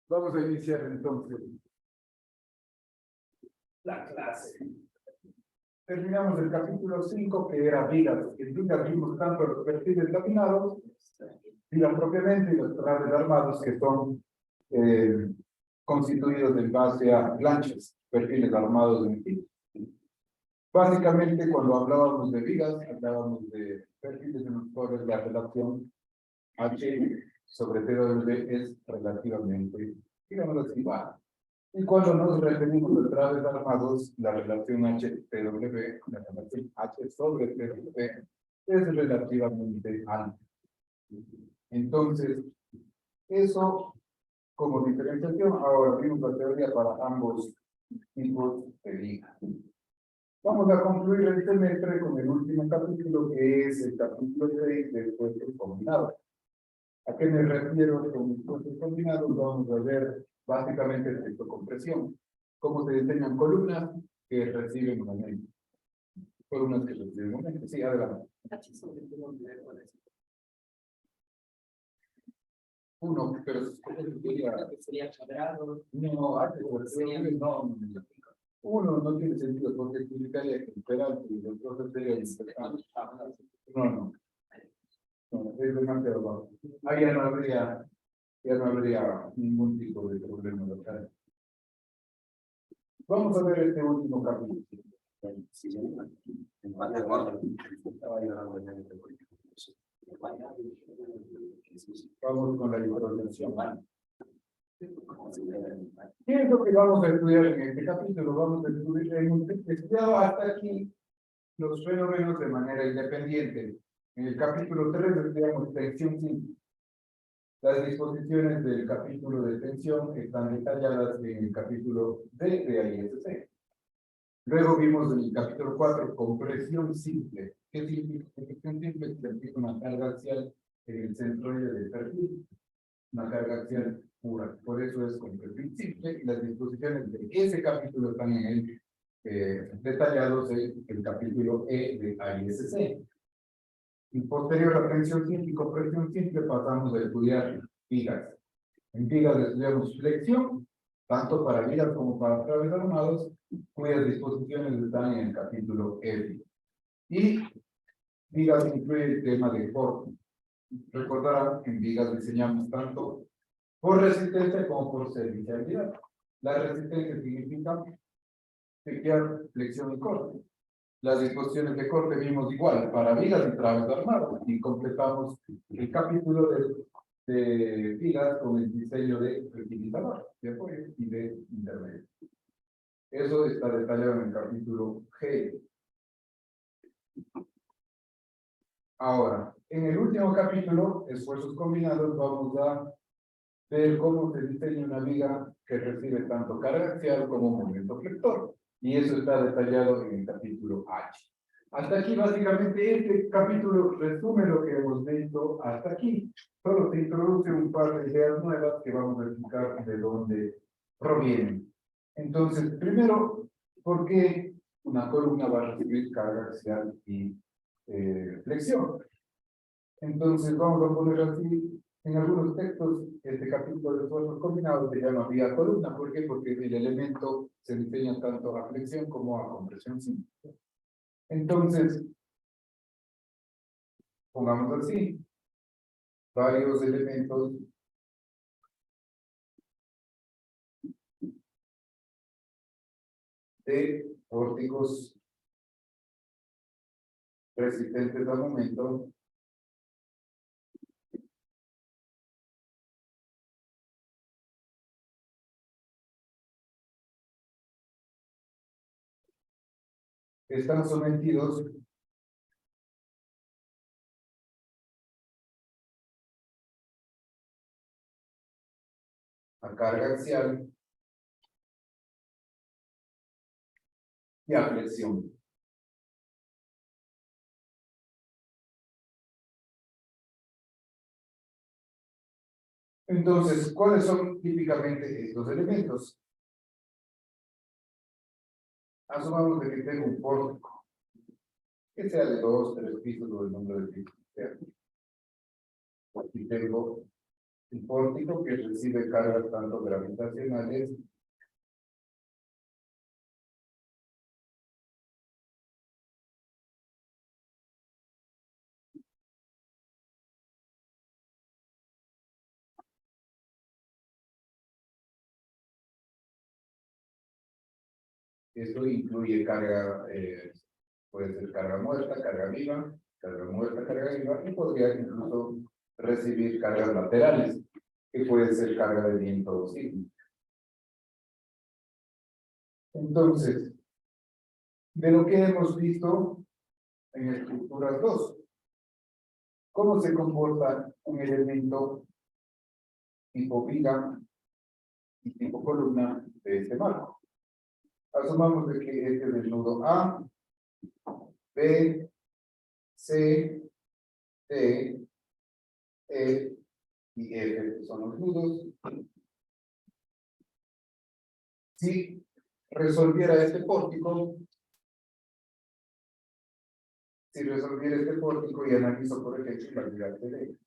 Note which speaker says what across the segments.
Speaker 1: Vamos a iniciar entonces la clase. Terminamos el capítulo 5, que era vigas. En vigas vimos tanto los perfiles laminados, vigas propiamente, y los traves armados, que son constituidos en base a planchas, perfiles armados en fin. Básicamente, cuando hablábamos de vigas, hablábamos de perfiles en los cuales la relación H sobre TW es relativamente, digamos así, baja. Y cuando nos referimos a traves armados, la relación H-TW, la relación H sobre TW, es relativamente alta. Entonces, eso como diferenciación. Ahora vimos la teoría para ambos tipos de vigas. Vamos a concluir el semestre con el último capítulo, que es el capítulo 6 de puestos combinados. ¿A qué me refiero con puestos combinados? Vamos a ver básicamente el efecto compresión. Cómo se diseñan columnas que reciben momento. Columnas que reciben momento. Sí, adelante. Uno, pero sería cuadrado. No. Uno no tiene sentido porque significaría que esperar y el otro sería no, es demasiado bajo. Ahí ya no habría ningún tipo de problema local. Vamos a ver este último capítulo. Vamos con la introducción. ¿Qué es lo que vamos a estudiar en este capítulo? Vamos a estudiar, hemos estudiado hasta aquí los fenómenos de manera independiente. En el capítulo 3 estudiamos tensión simple. Las disposiciones del capítulo de tensión están detalladas en el capítulo D de AISC. Luego vimos en el capítulo 4 compresión simple. ¿Qué significa compresión simple? Significa una carga axial en el centroide del perfil. Una carga axial pura. Por eso es compresión simple. Y las disposiciones de ese capítulo están en el detallados en el capítulo E de AISC. Y posterior a tensión simple y compresión simple pasamos a estudiar vigas. En vigas estudiamos flexión, tanto para vigas como para traves armados, cuyas disposiciones están en el capítulo F. Y vigas incluye el tema de corte. Recordarán que en vigas diseñamos tanto por resistencia como por servicialidad. La resistencia significa chequear flexión y corte. Las disposiciones de corte vimos igual para vigas y traves armados, y completamos el capítulo de vigas con el diseño de utilizador, de apoyo y de intermedio. Eso está detallado en el capítulo G. Ahora, en el último capítulo, esfuerzos combinados, vamos a ver cómo se diseña una viga que recibe tanto carga axial como momento flector. Y eso está detallado en el capítulo H. Hasta aquí, básicamente, este capítulo resume lo que hemos visto hasta aquí. Solo se introduce un par de ideas nuevas que vamos a explicar de dónde provienen. Entonces, primero, ¿por qué una columna va a recibir carga axial y flexión? Entonces, vamos a poner así, en algunos textos, este capítulo de esfuerzos combinados se llama vía columna. ¿Por qué? Porque el elemento se diseña tanto a flexión como a compresión simple. Entonces, pongamos así, varios elementos de pórticos resistentes al momento están sometidos a carga axial y a flexión. Entonces, ¿cuáles son típicamente estos elementos? Asumamos de que tengo un pórtico, que sea de 2, 3 pisos o el número de pisos que sea. Aquí tengo el pórtico que recibe cargas tanto gravitacionales esto incluye carga, puede ser carga muerta, carga viva, carga muerta, carga viva, y podría incluso recibir cargas laterales, que puede ser carga de viento sísmico. Entonces, de lo que hemos visto en estructuras 2, ¿cómo se comporta un elemento tipo viga y tipo columna de este marco? Asumamos de que este es el nudo A, B, C, D, E y F son los nudos. Si resolviera este pórtico, y analizo, por ejemplo, la unidad de D.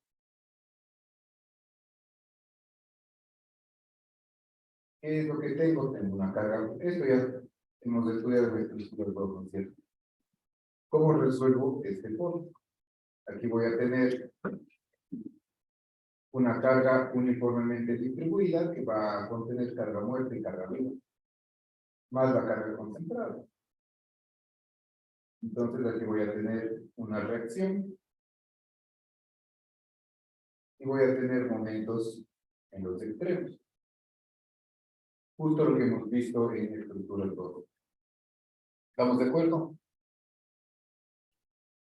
Speaker 1: ¿Qué es lo que tengo? Tengo una carga. Esto ya hemos estudiado en estructura del concierto. ¿Cómo resuelvo este pórtico? Aquí voy a tener una carga uniformemente distribuida que va a contener carga muerta y carga viva, más la carga concentrada. Entonces aquí voy a tener una reacción y voy a tener momentos en los extremos. Justo lo que hemos visto en estructura del todo. ¿Estamos de acuerdo?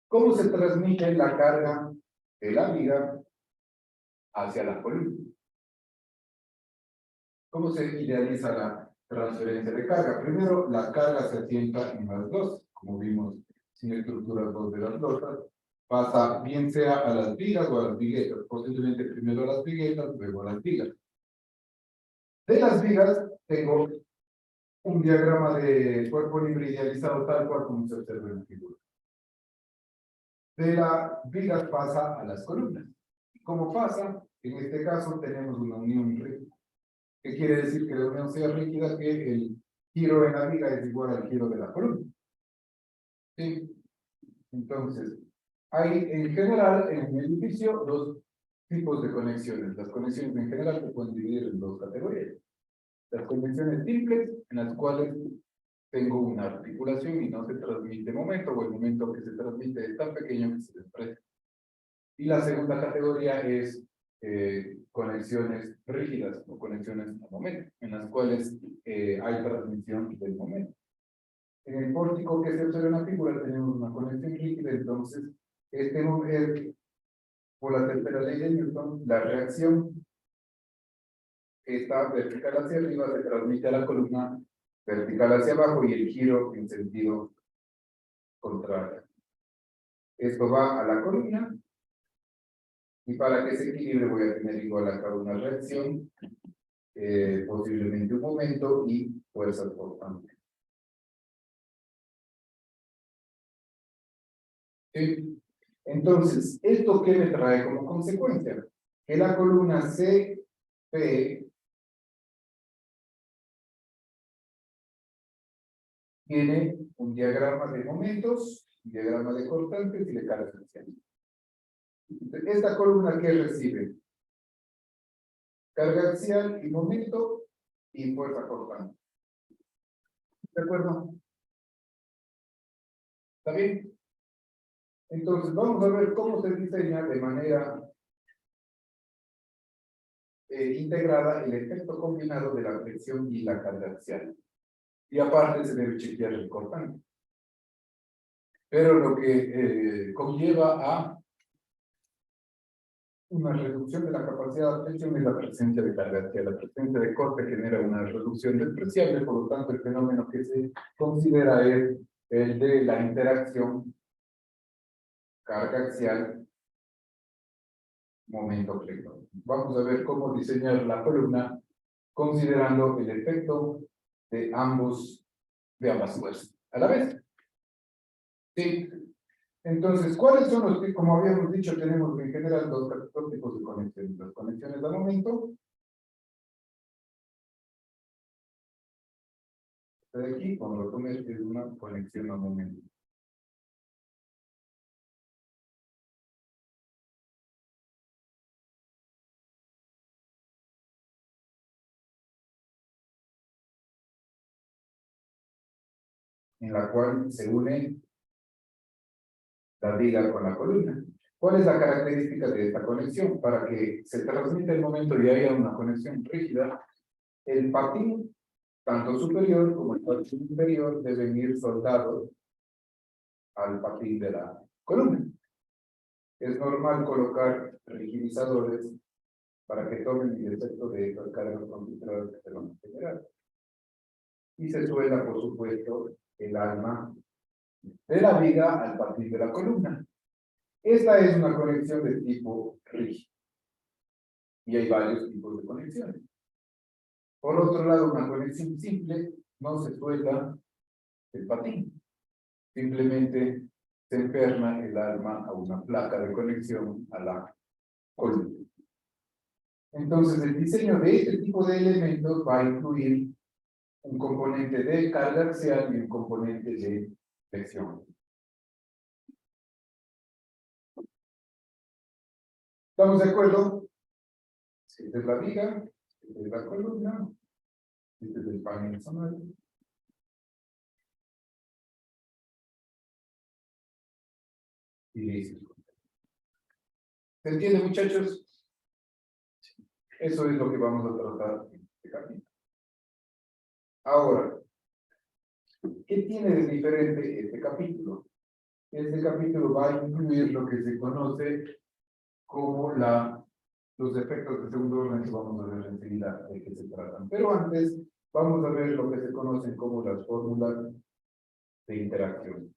Speaker 1: ¿Cómo se transmite la carga de la viga hacia la columna? ¿Cómo se idealiza la transferencia de carga? Primero, la carga se asienta en las dos, como vimos en estructuras 2 de las losas. Pasa bien sea a las vigas o a las viguetas, posiblemente primero a las viguetas, luego a las vigas. De las vigas tengo un diagrama de cuerpo libre idealizado tal cual como se observa en la figura. De las vigas pasa a las columnas. ¿Cómo pasa? En este caso tenemos una unión rígida. ¿Qué quiere decir que la unión sea rígida? Que el giro en la viga es igual al giro de la columna. ¿Sí? Entonces, hay en general en el edificio dos tipos de conexiones. Las conexiones en general se pueden dividir en dos categorías. Las conexiones simples, en las cuales tengo una articulación y no se transmite momento, o el momento que se transmite es tan pequeño que se desprende. Y la segunda categoría es conexiones rígidas o conexiones a momento, en las cuales hay transmisión del momento. En el pórtico que se observa en la figura tenemos una conexión rígida, entonces por la tercera ley de Newton, la reacción que está vertical hacia arriba se transmite a la columna vertical hacia abajo y el giro en sentido contrario. Esto va a la columna y para que se equilibre voy a tener igual acá una reacción, posiblemente un momento y fuerza cortante. ¿Sí? Entonces, ¿esto qué me trae como consecuencia? Que la columna CP tiene un diagrama de momentos, un diagrama de cortantes y de cargas axiales. Esta columna, ¿qué recibe? Carga axial y momento y fuerza cortante. ¿De acuerdo? ¿Está bien? Entonces, vamos a ver cómo se diseña de manera integrada el efecto combinado de la flexión y la carga axial. Y aparte se debe chequear el cortante. Pero lo que conlleva a una reducción de la capacidad de flexión es la presencia de carga axial. La presencia de corte genera una reducción despreciable, por lo tanto el fenómeno que se considera es el de la interacción carga axial momento flector. Vamos a ver cómo diseñar la columna considerando el efecto de ambas fuerzas a la vez. Sí. Entonces, ¿cuáles son los que, como habíamos dicho, tenemos en general dos tipos de conexiones? Las conexiones conexiones al momento. De aquí, cuando lo tomes, es una conexión al momento. En la cual se une la viga con la columna. ¿Cuál es la característica de esta conexión? Para que se transmita el momento y haya una conexión rígida, el patín, tanto superior como el patín inferior, deben ir soldados al patín de la columna. Es normal colocar rigidizadores para que tomen el efecto de las cargas concentradas que se van a generar. Y se suelda, por supuesto, el alma de la viga al patín de la columna. Esta es una conexión de tipo rígido. Y hay varios tipos de conexiones. Por otro lado, una conexión simple no se suelda el patín. Simplemente se enferma el alma a una placa de conexión a la columna. Entonces, el diseño de este tipo de elementos va a incluir un componente de carga axial y un componente de flexión. ¿Estamos de acuerdo? Esta es la viga, esta es la columna, este es el panel zonal. Y listo. ¿Se entiende, muchachos? Eso es lo que vamos a tratar en este capítulo. Ahora, ¿qué tiene de diferente este capítulo? Este capítulo va a incluir lo que se conoce como los efectos de segundo orden, que vamos a ver enseguida de qué se tratan. Pero antes, vamos a ver lo que se conocen como las fórmulas de interacción.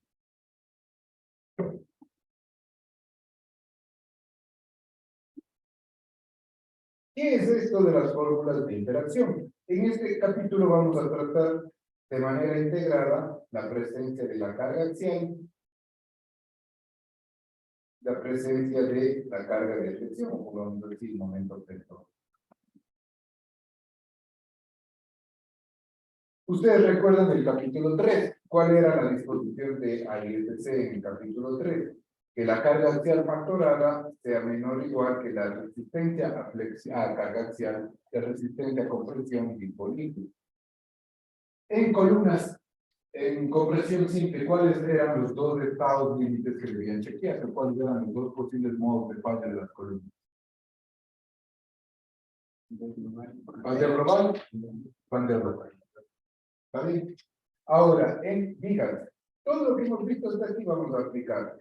Speaker 1: ¿Qué es esto de las fórmulas de interacción? En este capítulo vamos a tratar de manera integrada la presencia de la carga axial, la presencia de la carga de flexión, o vamos a decir momento flector. Ustedes recuerdan el capítulo 3. ¿Cuál era la disposición de AISC en el capítulo 3? Que la carga axial factorada sea menor o igual que la resistencia a carga axial de resistencia a compresión disponible. En columnas, en compresión simple, ¿cuáles eran los dos estados límites que debían chequearse? ¿Cuáles eran los dos posibles modos de falla de las columnas? ¿Falla global? Falla local. ¿Está bien? Ahora, en vigas, todo lo que hemos visto hasta aquí vamos a aplicar.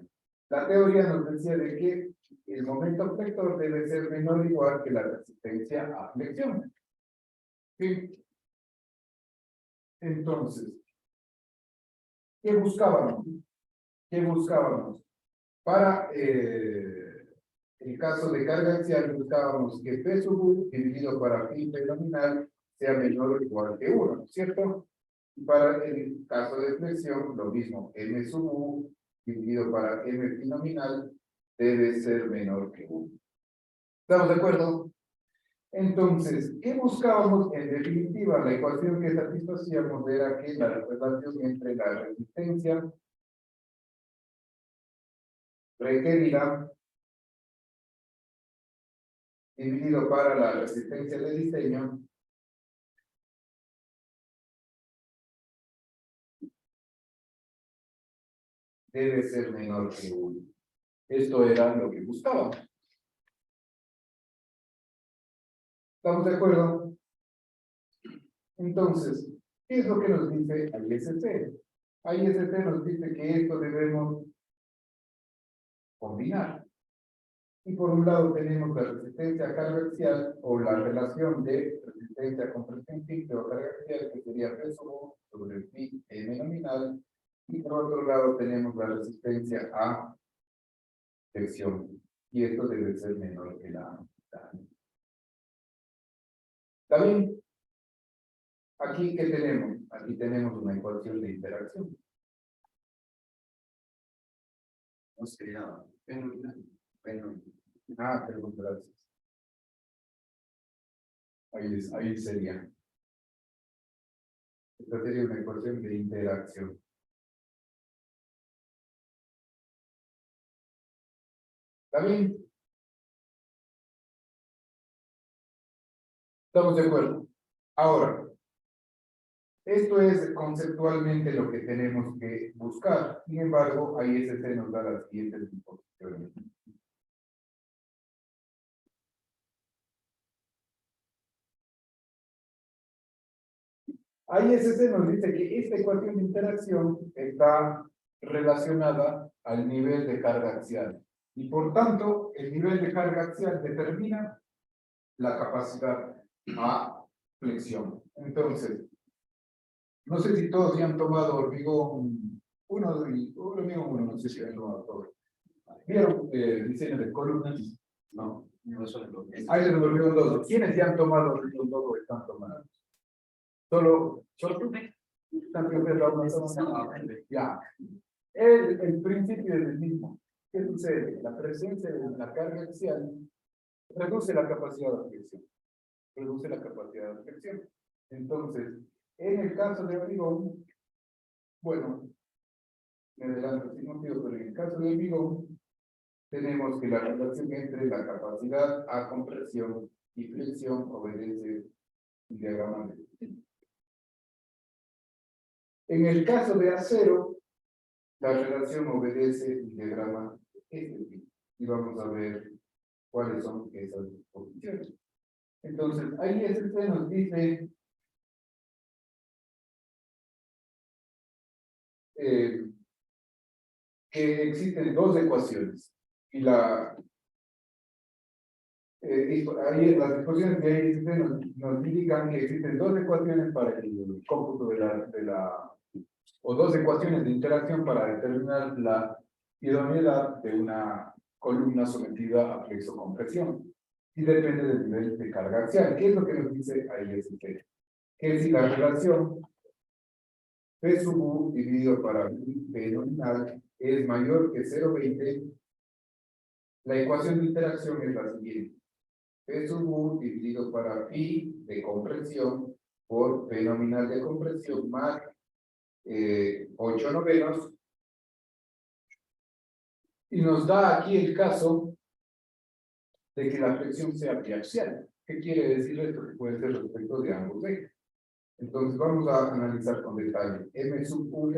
Speaker 1: La teoría nos decía de que el momento flector debe ser menor o igual que la resistencia a flexión. ¿Sí? Entonces, ¿qué buscábamos? ¿Qué buscábamos? Para el caso de carga axial, buscábamos que P sub U dividido para pi nominal sea menor o igual que 1, ¿cierto? Y para el caso de flexión, lo mismo, M sub U dividido para M pi nominal debe ser menor que 1. ¿Estamos de acuerdo? Entonces, ¿qué buscábamos? En definitiva, la ecuación que satisfacíamos era que la relación entre la resistencia requerida dividido para la resistencia de diseño debe ser menor que 1. Esto era lo que buscábamos. ¿Estamos de acuerdo? Entonces, ¿qué es lo que nos dice ISC? ISC nos dice que esto debemos combinar. Y por un lado tenemos la resistencia a carga axial o la relación de resistencia a compresión simple o carga axial, que sería P sobre el pi M nominal. Y por otro lado tenemos la resistencia a flexión. Y esto debe ser menor que la mitad. ¿Está bien? Aquí, ¿qué tenemos? Aquí tenemos una ecuación de interacción. No sería. Bueno, ah, perdón, gracias. Ahí sería. Esta sería una ecuación de interacción. ¿Está bien? ¿Estamos de acuerdo? Ahora, esto es conceptualmente lo que tenemos que buscar. Sin embargo, ISC nos da las siguientes disposiciones. ISC nos dice que esta ecuación de interacción está relacionada al nivel de carga axial. Y por tanto, el nivel de carga axial determina la capacidad a flexión. Entonces, no sé si todos ya han tomado hormigón 1 y hormigón 1, no sé si han tomado todos. ¿Vieron diseño de columnas? No. Ahí les hormigón 2. ¿Quiénes ya han tomado hormigón 2 o están tomando? Solo tú. Ya. El principio es el mismo. ¿Qué sucede? La presencia de la carga axial reduce la capacidad de flexión. Reduce la capacidad de flexión. Entonces, en el caso de hormigón, bueno, me adelanto sin motivo, pero en el caso de hormigón, tenemos que la relación entre la capacidad a compresión y flexión obedece un diagrama de. En el caso de acero, la relación obedece un diagrama este, y vamos a ver cuáles son esas posiciones. Entonces, ahí este nos dice que existen dos ecuaciones y ahí las ecuaciones de ahí nos indican que existen dos ecuaciones para el cómputo o dos ecuaciones de interacción para determinar la idoneidad de una columna sometida a flexocompresión y depende del nivel de carga axial. ¿Qué es lo que nos dice ahí que si la relación P sub U dividido para P nominal es mayor que 0,20, la ecuación de interacción es la siguiente. P sub U dividido para pi de compresión por P nominal de compresión más 8 novenos. Y nos da aquí el caso de que la flexión sea biaxial. ¿Qué quiere decir esto? Que puede ser respecto de ambos ejes. Entonces vamos a analizar con detalle. M sub Ux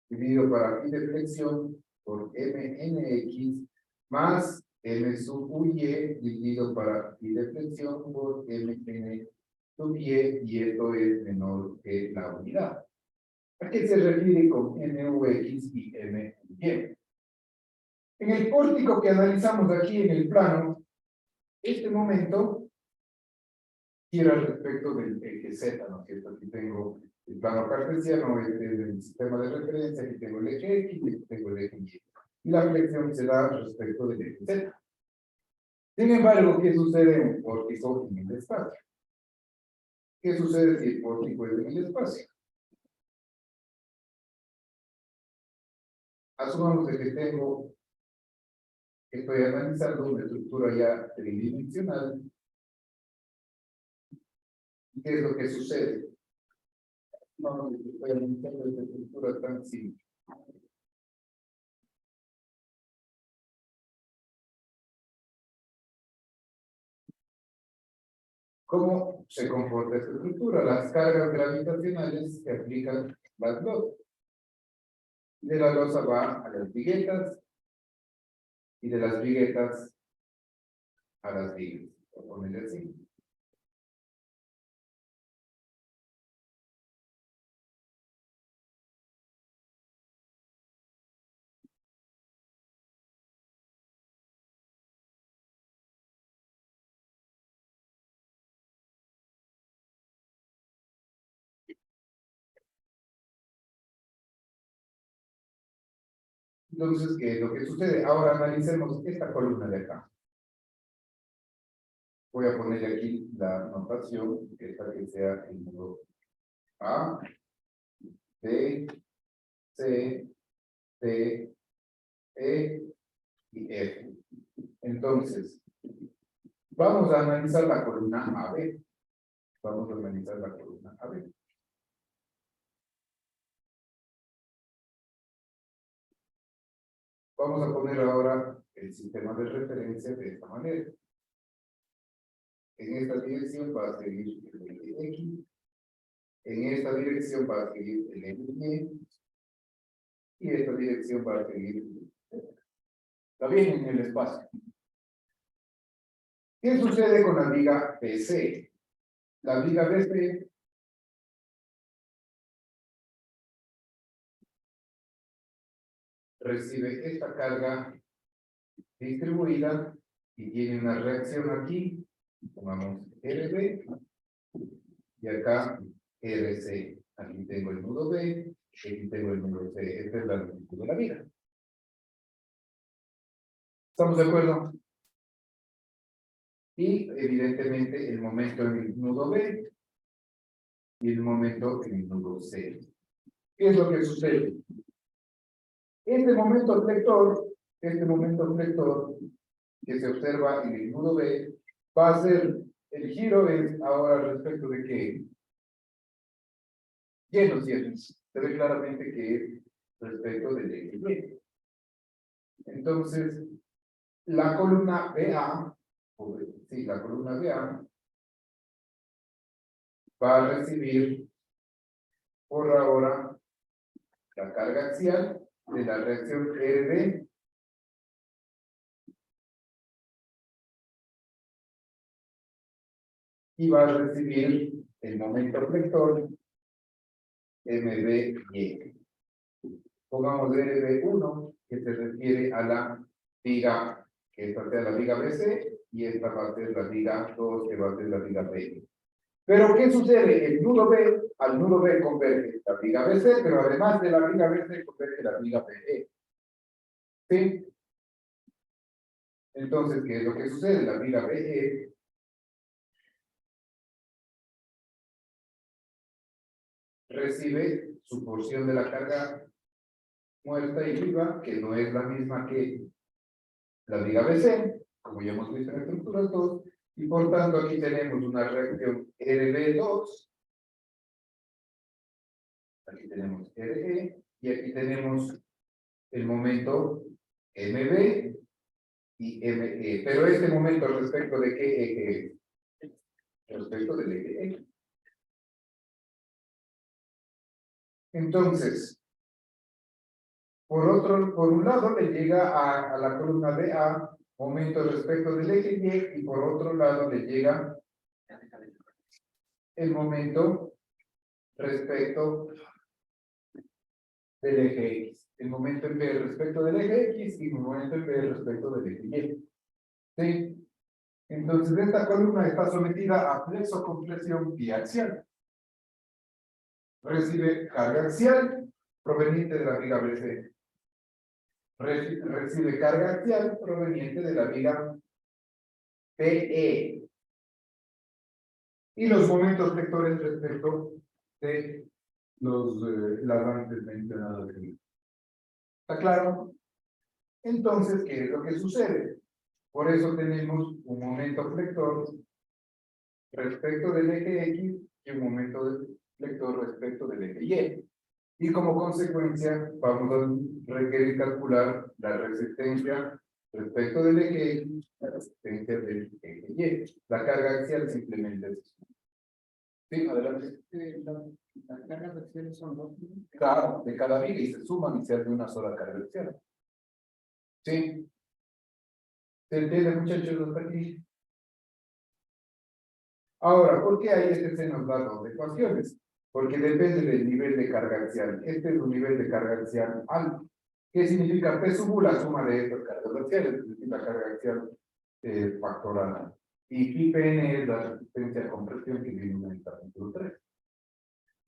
Speaker 1: dividido para pi de flexión por MNX más M sub Uy dividido para pi de flexión por MN sub y esto es menor que la unidad. ¿A qué se refiere con MUX y MY? En el pórtico que analizamos aquí en el plano, este momento gira respecto del eje Z, ¿no es cierto? Aquí tengo el plano cartesiano, este es el sistema de referencia, aquí tengo el eje X y aquí tengo el eje Y. Y la flexión se da respecto del eje Z. Sin embargo, ¿qué sucede en un pórtico en el espacio? ¿Qué sucede si el pórtico es en el espacio? Asumamos de que estoy analizando una estructura ya tridimensional. ¿Qué es lo que sucede? No, estoy analizando esta estructura tan simple. ¿Cómo se comporta esta estructura? Las cargas gravitacionales se aplican las dos. De la losa va a las viguetas y de las viguetas a las vigas. Voy a ponerle así. Entonces, ¿qué es lo que sucede? Ahora analicemos esta columna de acá. Voy a poner aquí la notación, esta que sea el nodo A, B, C, D, E y F. Entonces, vamos a analizar la columna AB. Vamos a organizar la columna. A ver. Vamos a poner ahora el sistema de referencia de esta manera. En esta dirección va a seguir el eje X. En esta dirección va a seguir el eje Y. Y esta dirección va a seguir. Está bien en el espacio. ¿Qué sucede con la viga BC? La viga BC recibe esta carga distribuida y tiene una reacción aquí, pongamos RB, y acá RC. Aquí tengo el nudo B, aquí tengo el nudo C. Esta es la longitud de la viga. ¿Estamos de acuerdo? Y evidentemente el momento en el nudo B y el momento en el nudo C. ¿Qué es lo que sucede? Este momento flector que se observa en el nudo B, va a ser, el giro es ahora respecto de qué. Lleno, ¿cierto? Se ve claramente que es respecto del eje Y. Entonces, la columna BA, sí, la columna BA, va a recibir por ahora la carga axial de la reacción RD y va a recibir el momento flector MBY. Pongamos RB1, que se refiere a la viga, que esta sea la viga BC, y esta va a ser la viga 2, que va a ser la viga B. Pero, ¿qué sucede? El nudo B, al nudo B converge la viga BC, pero además de la viga BC converge la viga BE. ¿Sí? Entonces, ¿qué es lo que sucede? La viga BE recibe su porción de la carga muerta y viva, que no es la misma que la viga BC, como ya hemos visto en estructuras 2, y por tanto aquí tenemos una reacción RB2, aquí tenemos RE, y aquí tenemos el momento MB y ME. Pero este momento respecto de qué eje es? Respecto del eje X. Entonces, por un lado le llega a la columna BA momento respecto del eje Y, y por otro lado le llega el momento respecto del eje X. El momento en B respecto del eje X y el momento en B respecto del eje Y. ¿Sí? Entonces, esta columna está sometida a flexo-compresión biaxial. Recibe carga axial proveniente de la viga BC. Recibe carga axial proveniente de la viga PE. Y los momentos vectores respecto de las antes mencionadas. ¿Está claro? Entonces, ¿qué es lo que sucede? Por eso tenemos un momento flector respecto del eje X y un momento flector respecto del eje Y. Y como consecuencia, vamos a requerir calcular la resistencia respecto del eje X, la resistencia del eje Y. La carga axial simplemente es eso. Sí, adelante.
Speaker 2: Las cargas axiales son dos.
Speaker 1: Claro, de cada viga y se suman y se hace una sola carga axial. Sí. ¿Se entiende, muchachos, hasta aquí? Ahora, ¿por qué ahí se nos da dos ecuaciones? Porque depende del nivel de carga axial. Este es un nivel de carga axial alto. ¿Qué significa P sub U? La suma de estas cargas axiales, es decir, la carga axial factorada. Y PN es la resistencia a compresión que viene en el capítulo 3.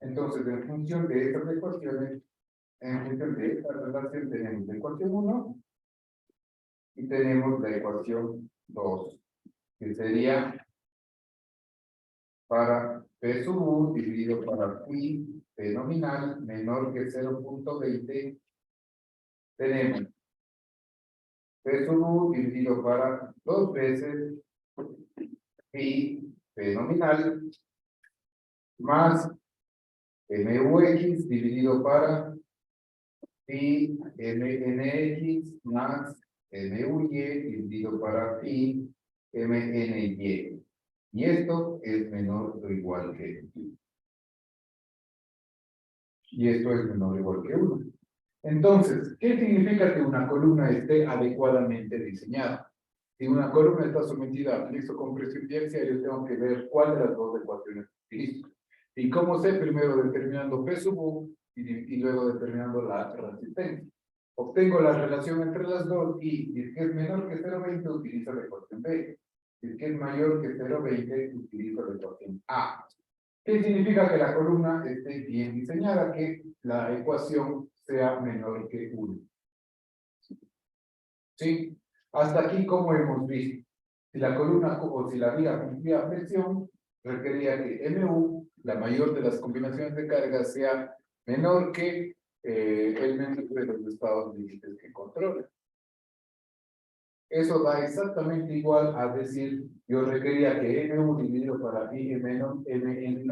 Speaker 1: Entonces, en función de estas ecuaciones, en función de esta relación, tenemos la ecuación 1 y tenemos la ecuación 2, que sería para P sub U dividido para Pi P nominal menor que 0.20, tenemos P sub U dividido para 2 veces Pi P nominal más MUX dividido para pi MNX más MUY dividido para pi MNY. Y esto es menor o igual que y esto es menor o igual que 1. Entonces, ¿qué significa que una columna esté adecuadamente diseñada? Si una columna está sometida a flexo compresión y axial, yo tengo que ver cuál de las dos ecuaciones utilizo. ¿Y cómo sé? Primero determinando P sub U y luego determinando la resistencia. Obtengo la relación entre las dos y si es que es menor que 0,20 utilizo la ecuación B. Si es que es mayor que 0,20 utilizo la ecuación A. ¿Qué significa que la columna esté bien diseñada? Que la ecuación sea menor que 1. ¿Sí? Hasta aquí, como hemos visto, si la columna o si la viga cumplía flexión, requería que MU, la mayor de las combinaciones de cargas, sea menor que el menor de los estados límites que controla. Eso da exactamente igual a decir, yo requería que MU dividido para pi M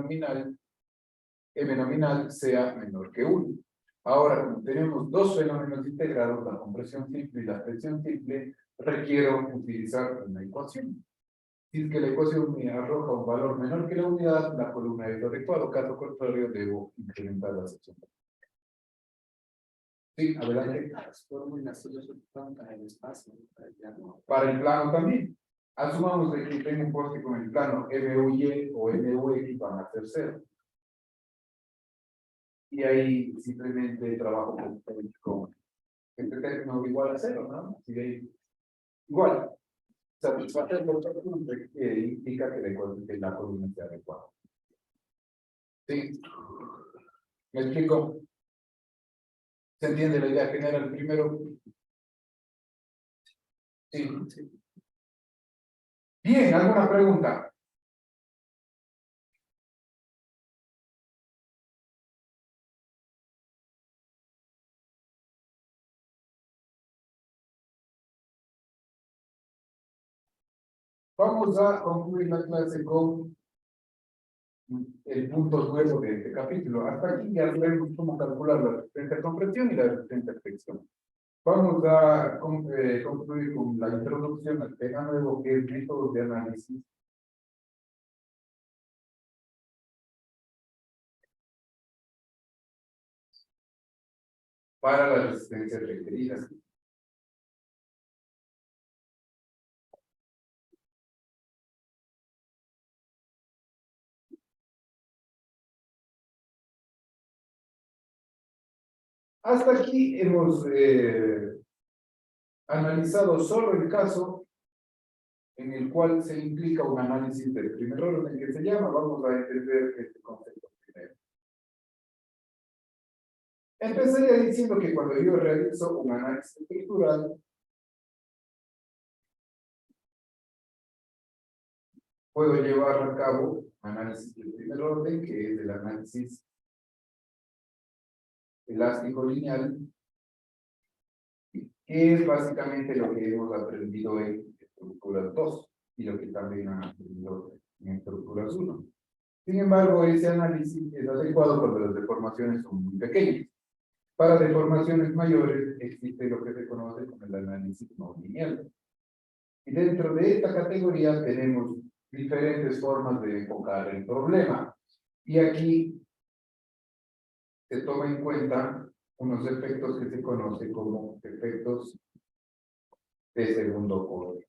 Speaker 1: nominal sea menor que 1. Ahora, como tenemos dos fenómenos integrados, la compresión simple y la flexión simple, requiero utilizar una ecuación. Si es que la ecuación me arroja un valor menor que la unidad, la columna es adecuada, caso contrario, debo incrementar la sección. Sí, adelante.
Speaker 2: Las fórmulas solo se ocupan para el espacio,
Speaker 1: Para el plano también. Asumamos de que tengo un poste con el plano MUY o MUX van a ser 0. Y ahí simplemente trabajo con este término igual a 0, ¿no? Así de ahí, igual. Satisfacer los términos implica que la columna sea adecuada. ¿Sí? ¿Me explico? ¿Se entiende la idea general primero? Sí. Bien, ¿alguna pregunta? Vamos a concluir la clase con el punto nuevo de este capítulo. Hasta aquí ya sabemos cómo calcular la resistencia a compresión y la resistencia a fricción. Vamos a concluir con la introducción al tema nuevo que es métodos de análisis para las resistencias requeridas. Hasta aquí hemos analizado solo el caso en el cual se implica un análisis del primer orden que se llama, vamos a entender este concepto primero. Empezaría diciendo que cuando yo realizo un análisis estructural, puedo llevar a cabo análisis del primer orden, que es el análisis elástico lineal, que es básicamente lo que hemos aprendido en estructuras 2 y lo que también han aprendido en estructuras 1. Sin embargo, ese análisis es adecuado cuando las deformaciones son muy pequeñas. Para deformaciones mayores existe lo que se conoce como el análisis no lineal. Y dentro de esta categoría tenemos diferentes formas de enfocar el problema. Y aquí se toma en cuenta unos efectos que se conocen como efectos de segundo orden.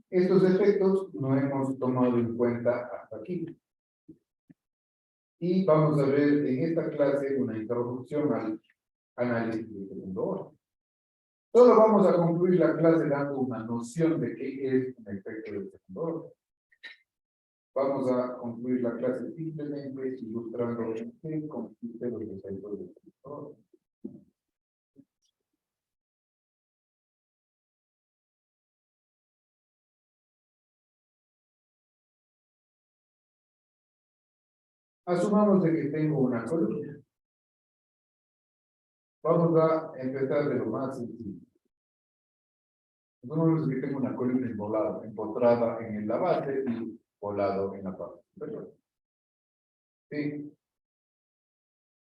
Speaker 1: Estos efectos no hemos tomado en cuenta hasta aquí. Y vamos a ver en esta clase una introducción al análisis de segundo orden. Solo vamos a concluir la clase dando una noción de qué es un efecto de segundo orden. Vamos a concluir la clase simplemente ilustrando qué consiste los efectos de segundo orden. Asumamos de que tengo una columna. Vamos a empezar de lo más sencillo. Asumamos que tengo una columna empotrada en la base y colado en la parte superior. ¿Sí?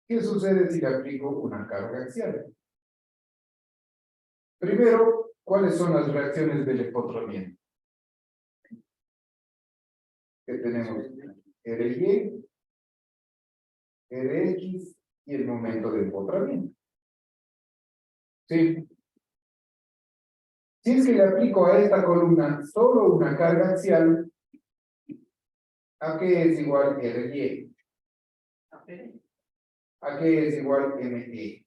Speaker 1: ¿Qué sucede si le aplico una carga axial? Primero, ¿cuáles son las reacciones del empotramiento? Que tenemos RY, Rx y el momento de empotramiento. ¿Sí? Si es que le aplico a esta columna solo una carga axial, ¿a qué es igual RY? ¿A qué es igual ME?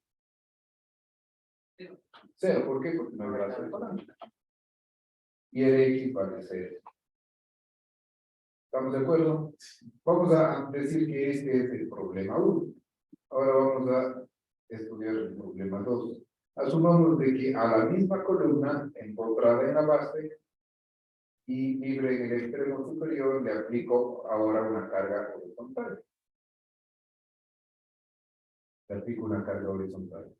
Speaker 1: Cero, ¿por qué? Porque no hay brazo de palanca. Y Rx vale 0. ¿Estamos de acuerdo? Vamos a decir que este es el problema 1. Ahora vamos a estudiar el problema 2. Asumamos de que a la misma columna, empotrada en la base y libre en el extremo superior, le aplico ahora una carga horizontal. Le aplico una carga horizontal.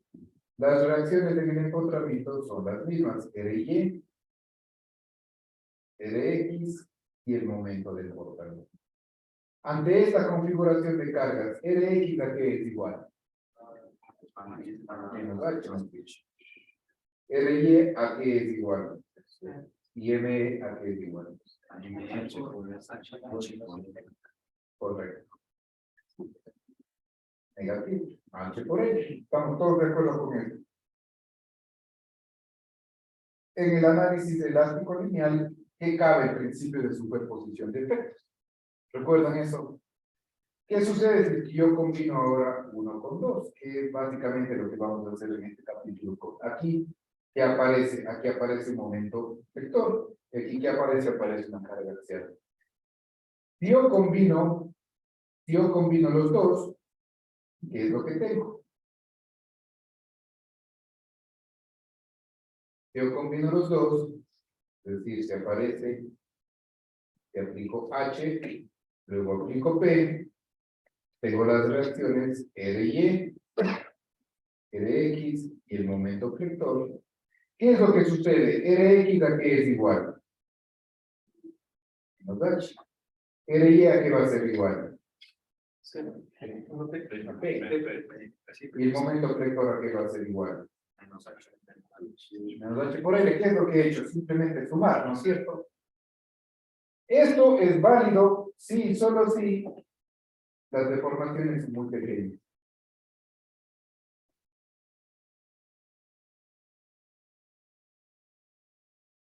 Speaker 1: Las reacciones en el empotramiento son las mismas, RY, Rx y el momento de empotramiento. Ante esta configuración de cargas, Rx ¿a qué es igual? Menos H. RY ¿a qué es igual? Y ME ¿a qué es igual? Correcto. Negativo. H por H. Estamos todos de acuerdo con eso. En el análisis elástico lineal, ¿qué cabe el principio de superposición de efectos? ¿Recuerdan eso? ¿Qué sucede si yo combino ahora 1 con 2? Que es básicamente lo que vamos a hacer en este capítulo. Aquí, ¿qué aparece? Aquí aparece un momento vector. Y aquí, ¿qué aparece? Aparece una carga axial. Si yo combino los dos, ¿qué es lo que tengo? Si yo combino los dos, es decir, si aparece, si aplico H, luego aplico P, tengo las reacciones RY, Rx y el momento flector. ¿Qué es lo que sucede? Rx ¿a qué es igual? Menos H. RY ¿a qué va a ser igual? Y el momento flector ¿a qué va a ser igual? Menos H por L. ¿Qué es lo que he hecho? Simplemente sumar, ¿no es cierto? Esto es válido si, solo si las deformaciones son muy pequeñas.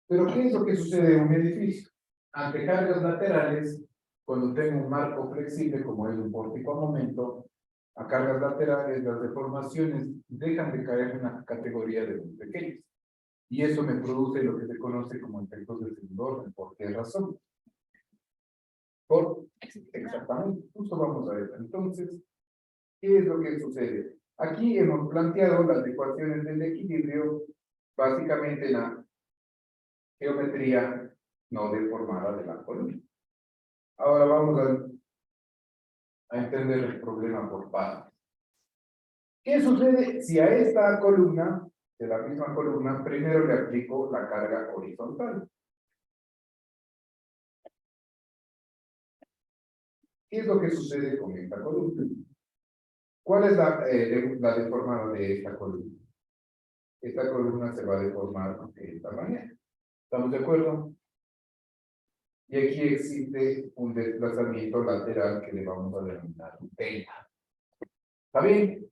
Speaker 1: Pero ¿qué es lo que sucede en un edificio? Ante cargas laterales, cuando tengo un marco flexible, como es un pórtico a momento, a cargas laterales, las deformaciones dejan de caer en una categoría de muy pequeñas. Y eso me produce lo que se conoce como efectos de segundo orden. ¿Por qué razón? Exactamente, justo vamos a ver. Entonces, ¿qué es lo que sucede? Aquí hemos planteado las ecuaciones del equilibrio, básicamente la geometría no deformada de la columna. Ahora vamos a entender el problema por partes. ¿Qué sucede si a esta columna, de la misma columna, primero le aplico la carga horizontal? ¿Qué es lo que sucede con esta columna? ¿Cuál es la deformada de esta columna? Esta columna se va a deformar de esta manera. ¿Estamos de acuerdo? Y aquí existe un desplazamiento lateral que le vamos a denominar delta. ¿Está bien?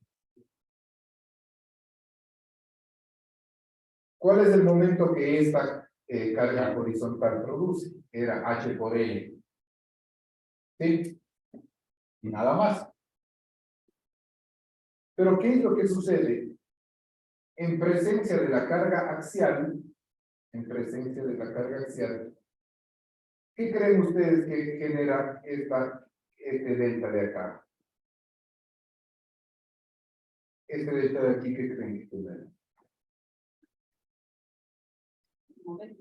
Speaker 1: ¿Cuál es el momento que esta carga horizontal produce? Era H por L. ¿Sí? Y nada más. Pero ¿qué es lo que sucede? En presencia de la carga axial, ¿qué creen ustedes que genera este delta de acá? Este delta de aquí, ¿qué creen que genera?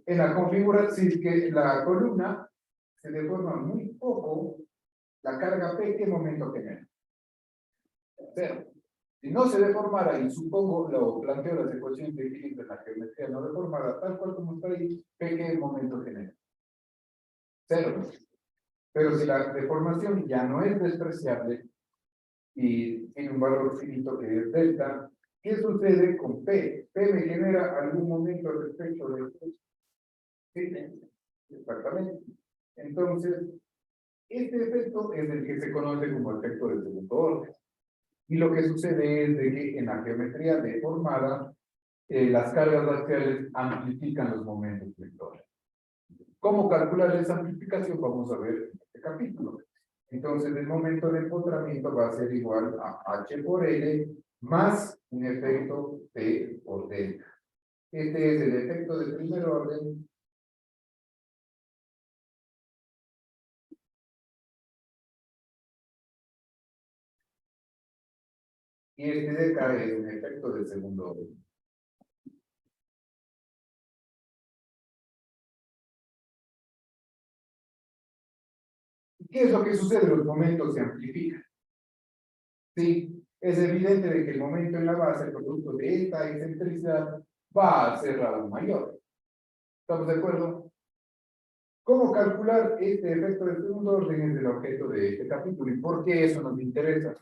Speaker 1: En la configuración, si es que la columna se deforma muy poco, la carga P, ¿qué momento genera? Cero. Si no se deformara, y supongo, lo planteo las ecuaciones de equilibrio en la geometría no deformada, tal cual como está ahí, P, ¿qué momento genera? Cero. Pero si la deformación ya no es despreciable y tiene un valor finito que es delta, ¿qué sucede con P? P me genera algún momento respecto de... Sí, exactamente. Entonces, este efecto es el que se conoce como efecto de segundo orden. Y lo que sucede es de que en la geometría deformada, las cargas axiales amplifican los momentos vectores. ¿Cómo calcular esa amplificación? Vamos a ver en este capítulo. Entonces, el momento de empotramiento va a ser igual a H por L más un efecto P por delta. Este es el efecto de primer orden. Y este de acá es un efecto de segundo orden. ¿Qué es lo que sucede? Los momentos se amplifican. Sí, es evidente de que el momento en la base, el producto de esta excentricidad, va a ser aún mayor. ¿Estamos de acuerdo? ¿Cómo calcular este efecto de segundo orden? Es el objeto de este capítulo. ¿Y por qué eso nos interesa?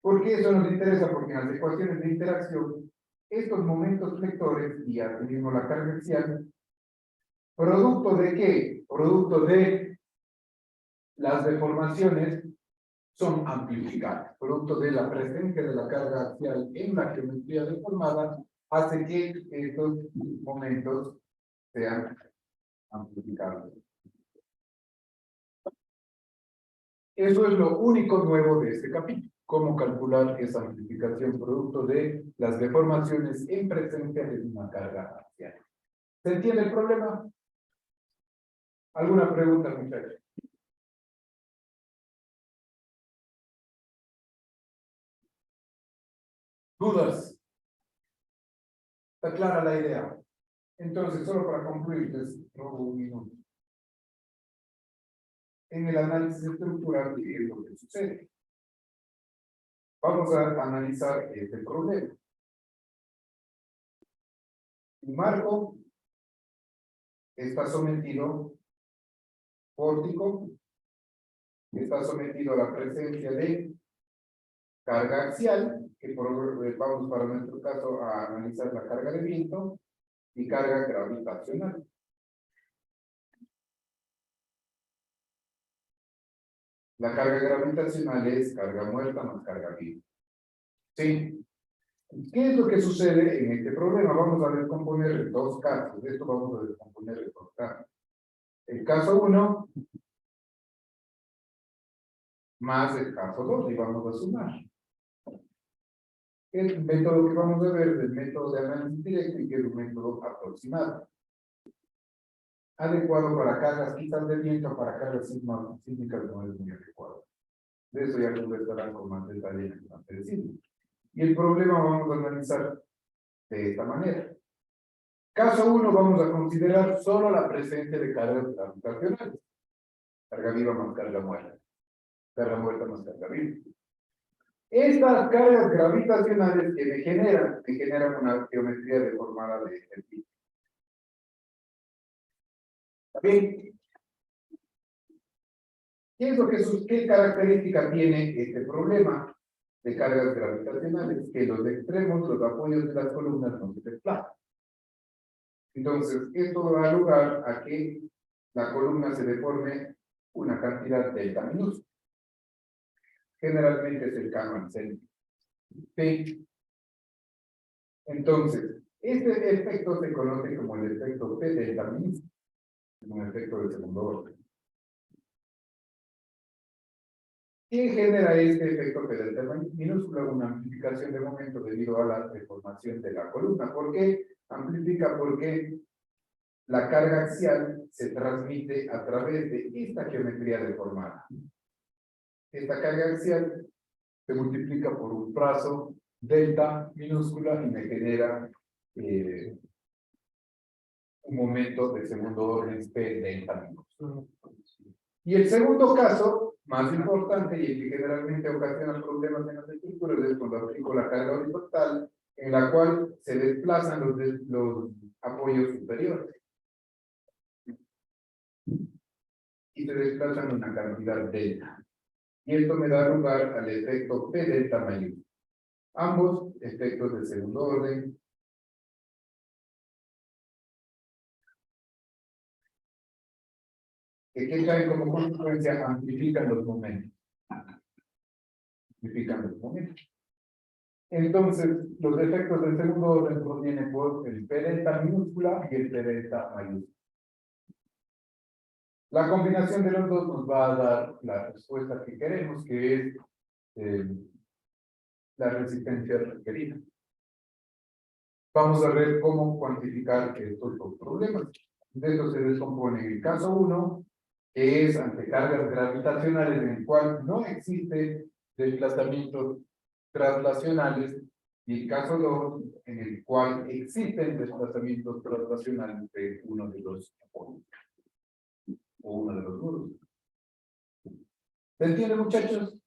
Speaker 1: ¿Por qué eso nos interesa? Porque en las ecuaciones de interacción, estos momentos vectores y asimismo la carga axial, ¿producto de qué? Producto de las deformaciones, son amplificadas. Producto de la presencia de la carga axial en la geometría deformada, hace que estos momentos sean amplificados. Eso es lo único nuevo de este capítulo. Cómo calcular esa amplificación producto de las deformaciones en presencia de una carga axial. ¿Se entiende el problema? ¿Alguna pregunta, muchachos? ¿Dudas? ¿Está clara la idea? Entonces, solo para concluir, les robo un minuto. En el análisis estructural, ¿qué es lo que sucede? Vamos a analizar este problema. Un marco está sometido, pórtico, está sometido a la presencia de carga axial, que vamos para nuestro caso a analizar la carga de viento, y carga gravitacional. La carga gravitacional es carga muerta más carga viva. ¿Sí? ¿Qué es lo que sucede en este problema? Vamos a descomponer dos casos. Esto vamos a descomponer en dos casos. El caso 1 más el caso 2 y vamos a sumar. El método que vamos a ver es el método de análisis directo y que es un método aproximado. Adecuado para cargas quizás de viento, para cargas sísmicas no es muy adecuado. De eso ya conversarán con más detalle en el antes decirlo. Y el problema vamos a analizar de esta manera. Caso 1 vamos a considerar solo la presencia de cargas gravitacionales. Carga viva más carga muerta. Carga muerta más carga viva. Estas cargas gravitacionales que me generan una geometría deformada de este tipo. Bien. ¿Qué característica tiene este problema de cargas gravitacionales? Que los extremos, los apoyos de las columnas no se desplazan. Entonces, esto da lugar a que la columna se deforme una cantidad delta minúscula. Generalmente cercano al centro. ¿Sí? Entonces, este efecto se conoce como el efecto P delta minúscula. Es un efecto de segundo orden. ¿Qué genera este efecto P delta minúscula? Una amplificación de momento debido a la deformación de la columna. ¿Por qué amplifica? Porque la carga axial se transmite a través de esta geometría deformada. Esta carga axial se multiplica por un trazo delta minúscula y me genera un momento de segundo orden P delta minúscula. Y el segundo caso, más importante y el que generalmente ocasiona problemas en las estructuras, es cuando aplico la carga horizontal, en la cual se desplazan los apoyos superiores. y se desplazan una cantidad delta. Y esto me da lugar al efecto P delta mayúscula. Ambos efectos de segundo orden que traen como consecuencia amplifican los momentos. Amplifican los momentos. Entonces, los efectos del segundo orden provienen por el P delta minúscula y el P delta mayúscula. La combinación de los dos nos va a dar la respuesta que queremos, que es la resistencia requerida. Vamos a ver cómo cuantificar estos dos problemas. De esto se descompone el caso 1, que es ante cargas gravitacionales en el cual no existe desplazamientos traslacionales, y el caso 2, en el cual existen desplazamientos traslacionales de uno de los polos o uno de los nudos. ¿Se entiende, muchachos?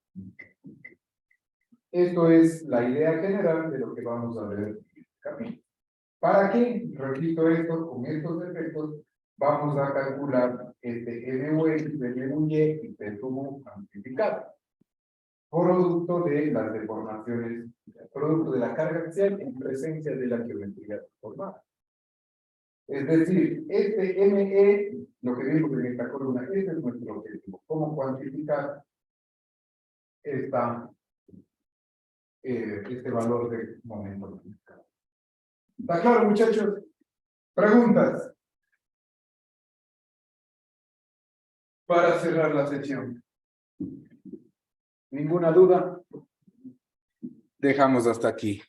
Speaker 1: Esto es la idea general de lo que vamos a ver en el capítulo. ¿Para qué? Repito esto, con estos efectos vamos a calcular este MUX de MUY y P sub amplificado, producto de las deformaciones, producto de la carga axial en presencia de la geometría deformada. Es decir, este ME, lo que vimos en esta columna, este es nuestro objetivo. ¿Cómo cuantificar este valor de momento? ¿Está claro, muchachos? ¿Preguntas? Para cerrar la sección. ¿Ninguna duda? Dejamos hasta aquí.